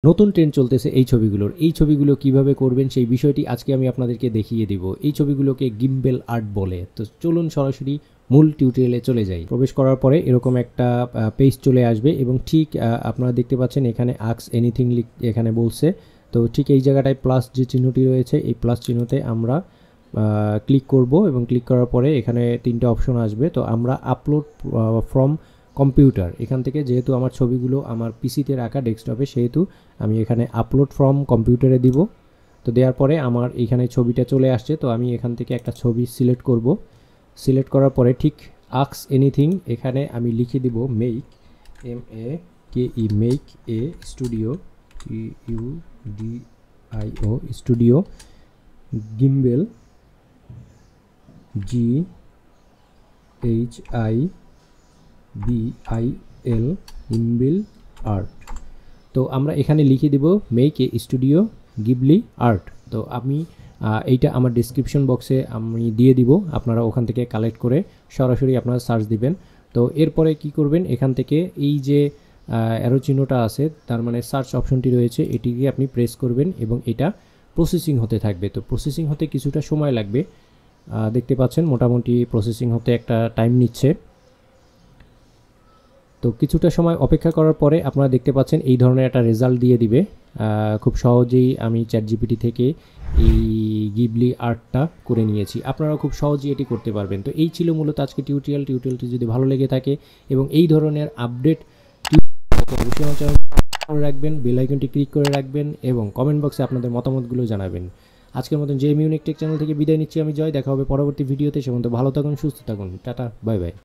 নতুন ট্রেন্ড চলতেছে এই ছবিগুলোর। এই ছবিগুলো কিভাবে করবেন সেই বিষয়টি আজকে আমি আপনাদেরকে দেখিয়ে দিব। এই ছবিগুলোকে গিম্বেল আর্ট বলে। তো চলুন সরাসরি মূল টিউটোরিয়ালে চলে যাই। প্রবেশ করার পরে এরকম একটা পেজ চলে আসবে এবং ঠিক আপনারা দেখতে পাচ্ছেন এখানে আস্ক এনিথিং এখানে বলছে। তো ঠিক এই জায়গাটায় প্লাস যে চিহ্নটি রয়েছে এই প্লাস চিহ্নতে আমরা ক্লিক করব এবং ক্লিক করার পরে এখানে তিনটে অপশন আসবে। তো আমরা আপলোড ফ্রম কম্পিউটার, এখান থেকে যেহেতু আমার ছবিগুলো আমার পিসিতে রাখা ডেস্কটপে, সেহেতু আমি এখানে আপলোড ফ্রম কম্পিউটারে দিব। তো দেওয়ার পরে আমার এখানে ছবিটা চলে আসছে। তো আমি এখান থেকে একটা ছবি সিলেক্ট করব। সিলেক্ট করার পরে ঠিক আস্ক এনিথিং এখানে আমি লিখে দিব make, MAKE, make a studio, UDIO studio Ghibli, GHIBIL Ghibli art. তো আমরা এখানে লিখে দেব make a studio Ghibli art. তো আমি এইটা আমার ডেসক্রিপশন বক্সে আমি দিয়ে দিব, আপনারা ওখান থেকে কালেক্ট করে সরাসরি আপনারা সার্চ দিবেন। তো এরপরে কি করবেন, এখান থেকে এই যে অ্যারো চিহ্নটা আছে তার মানে সার্চ অপশনটি রয়েছে, এটিকে আপনি প্রেস করবেন এবং এটা প্রসেসিং হতে থাকবে। তো প্রসেসিং হতে কিছুটা সময় লাগবে, দেখতে পাচ্ছেন মোটামুটি প্রসেসিং হতে একটা টাইম নিচ্ছে। তো কিছুটা সময় অপেক্ষা করার পরে আপনারা দেখতে পাচ্ছেন এই ধরনের একটা রেজাল্ট দিয়ে দিবে। খুব সহজেই আমি চ্যাটজিপিটি থেকে এই গিবলি আর্টটা করে নিয়েছি, আপনারাও খুব সহজেই এটি করতে পারবেন। তো এই ছিল মূলত আজকে টিউটোরিয়ালটি যদি ভালো লেগে থাকে এবং এই ধরনের আপডেট অবশ্যই আমার চ্যানেল করে রাখবেন, বেল আইকনটি ক্লিক করে রাখবেন এবং কমেন্ট বক্সে আপনাদের মতামতগুলো জানাবেন। আজকের মতন জেএম ইউনিক টেক চ্যানেল থেকে বিদায় নিচ্ছি আমি জয়। দেখা হবে পরবর্তী ভিডিওতে। সে পর্যন্ত ভালো থাকুন, সুস্থ থাকুন, টাটা, বাই বাই।